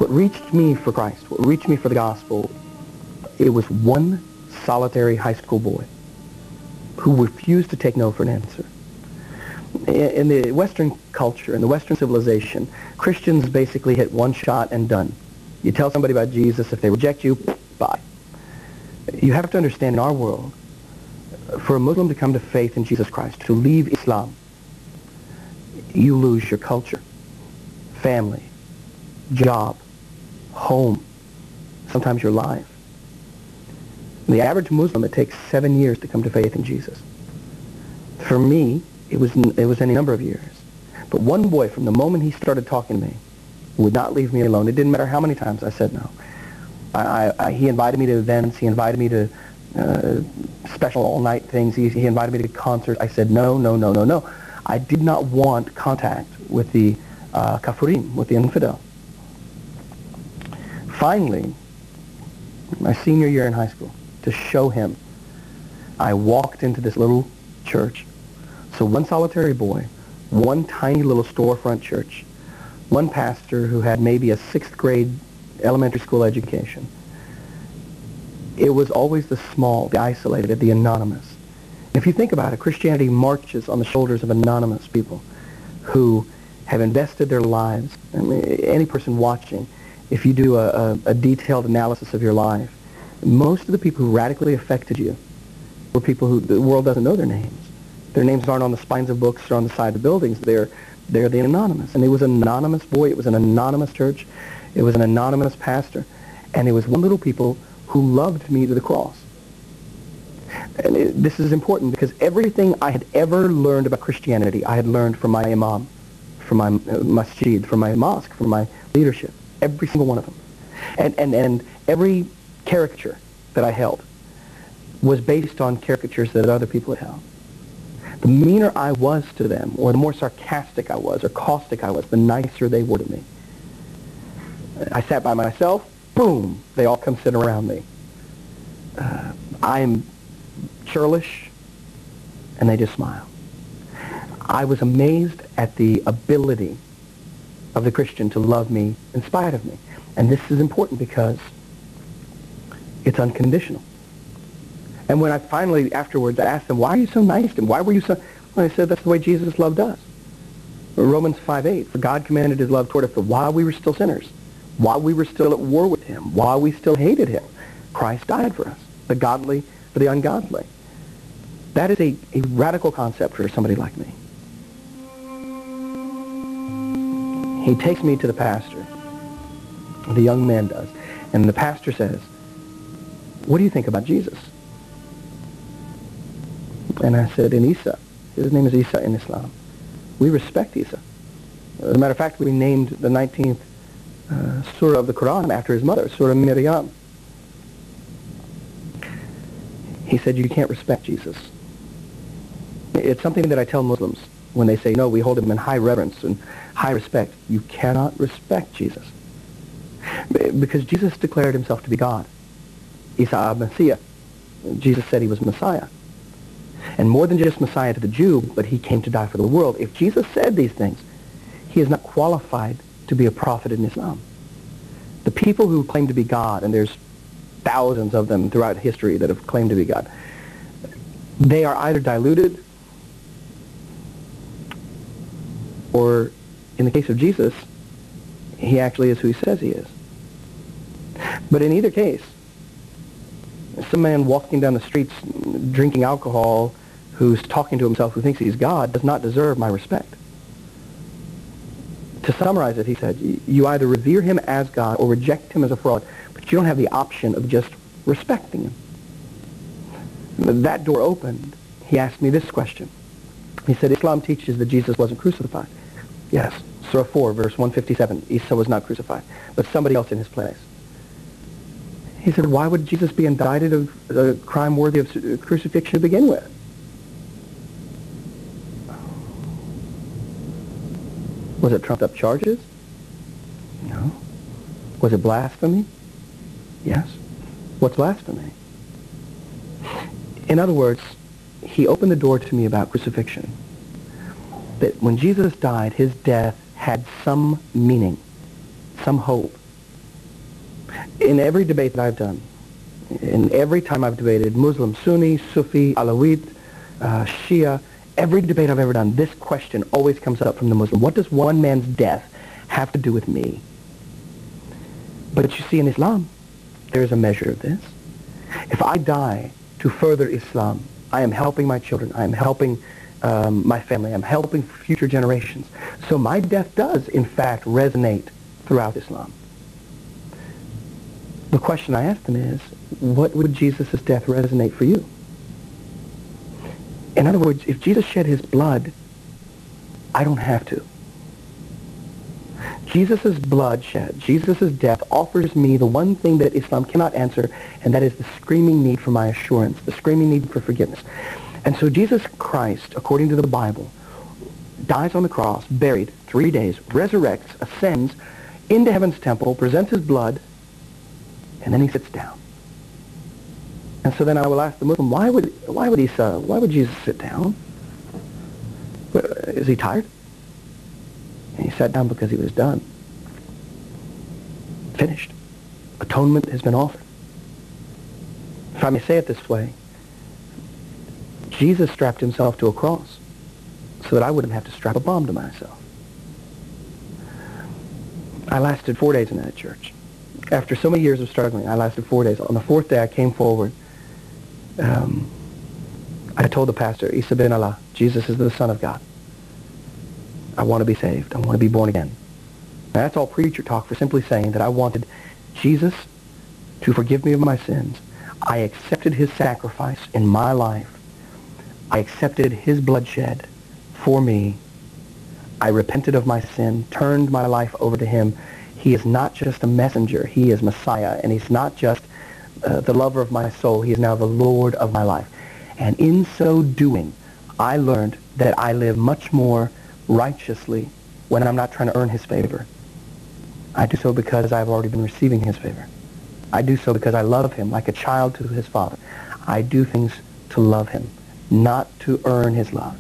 What reached me for Christ, what reached me for the gospel, it was one solitary high school boy who refused to take no for an answer. In the Western culture, in the Western civilization, Christians basically hit one shot and done. You tell somebody about Jesus, if they reject you, bye. You have to understand, in our world, for a Muslim to come to faith in Jesus Christ, to leave Islam, you lose your culture, family, job, home, sometimes your life. The average Muslim, it takes 7 years to come to faith in Jesus. For me, it was any number of years. But one boy, from the moment he started talking to me, would not leave me alone. It didn't matter how many times I said no. He invited me to events. He invited me to special all-night things. He invited me to concerts. I said no, no, no, no, no. I did not want contact with the kafirin, with the infidel. Finally, my senior year in high school, to show him, I walked into this little church. So one solitary boy, one tiny little storefront church, one pastor who had maybe a 6th grade elementary school education. It was always the small, the isolated, the anonymous. If you think about it, Christianity marches on the shoulders of anonymous people who have invested their lives. I mean, any person watching, if you do a detailed analysis of your life, most of the people who radically affected you were people who the world doesn't know their names. Their names aren't on the spines of books or on the side of buildings. They're the anonymous. And it was an anonymous boy. It was an anonymous church. It was an anonymous pastor. And it was one little people who loved me to the cross. And this is important because everything I had ever learned about Christianity, I had learned from my imam, from my masjid, from my mosque, from my leadership. Every single one of them. And every caricature that I held was based on caricatures that other people had held. The meaner I was to them, or the more sarcastic I was, or caustic I was, the nicer they were to me. I sat by myself, boom, they all come sit around me. I'm churlish, and they just smile. I was amazed at the ability of the Christian to love me in spite of me. And this is important because it's unconditional. And when I finally, afterwards, I asked them, why are you so nice to him? Why were you so... Well, they said, that's the way Jesus loved us. Romans 5:8, for God commanded his love toward us, but while we were still sinners, while we were still at war with him, while we still hated him, Christ died for us, the godly for the ungodly. That is a radical concept for somebody like me. He takes me to the pastor. The young man does. And the pastor says, what do you think about Jesus? And I said, in Isa. His name is Isa in Islam. We respect Isa. As a matter of fact, we named the 19th surah of the Quran after his mother, Surah Maryam. He said, you can't respect Jesus. It's something that I tell Muslims when they say, no, we hold him in high reverence and high respect. You cannot respect Jesus. Because Jesus declared himself to be God. Isa al-Messiah. Jesus said he was Messiah. And more than just Messiah to the Jew, but he came to die for the world. If Jesus said these things, he is not qualified to be a prophet in Islam. The people who claim to be God, and there's thousands of them throughout history that have claimed to be God, they are either diluted or, in the case of Jesus, he actually is who he says he is. But in either case, some man walking down the streets drinking alcohol who's talking to himself who thinks he's God does not deserve my respect. To summarize it, he said, you either revere him as God or reject him as a fraud, but you don't have the option of just respecting him. That door opened. He asked me this question. He said, Islam teaches that Jesus wasn't crucified. Yes, Surah 4, verse 157, Isa was not crucified, but somebody else in his place. He said, why would Jesus be indicted of a crime worthy of crucifixion to begin with? Was it trumped up charges? No. Was it blasphemy? Yes. What's blasphemy? In other words, he opened the door to me about crucifixion. That when Jesus died, his death had some meaning, some hope, In every debate that I've done, in every time I've debated Muslim, Sunni, Sufi, Alawite, Shia, every debate I've ever done, this question always comes up from the Muslim. What does one man's death have to do with me? But you see, in Islam, there's a measure of this. If I die to further Islam, I am helping my children, I am helping my family, I'm helping future generations. So my death does, in fact, resonate throughout Islam. The question I asked them is, what would Jesus' death resonate for you? In other words, if Jesus shed his blood, I don't have to. Jesus' blood shed, Jesus' death offers me the one thing that Islam cannot answer, and that is the screaming need for my assurance, the screaming need for forgiveness. And so Jesus Christ, according to the Bible, dies on the cross, buried 3 days, resurrects, ascends into heaven's temple, presents his blood, and then he sits down. And so then I will ask the Muslim, why would Jesus sit down? Is he tired? And he sat down because he was done. Finished. Atonement has been offered. If I may say it this way, Jesus strapped himself to a cross so that I wouldn't have to strap a bomb to myself. I lasted 4 days in that church. After so many years of struggling, I lasted 4 days. On the fourth day, I came forward. I told the pastor, Isa bin Allah, Jesus is the Son of God. I want to be saved. I want to be born again. Now, that's all preacher talk for simply saying that I wanted Jesus to forgive me of my sins. I accepted his sacrifice in my life. I accepted his bloodshed for me. I repented of my sin, turned my life over to him. He is not just a messenger. He is Messiah, and he's not just the lover of my soul. He is now the Lord of my life. And in so doing, I learned that I live much more righteously when I'm not trying to earn his favor. I do so because I've already been receiving his favor. I do so because I love him like a child to his father. I do things to love him, not to earn his love.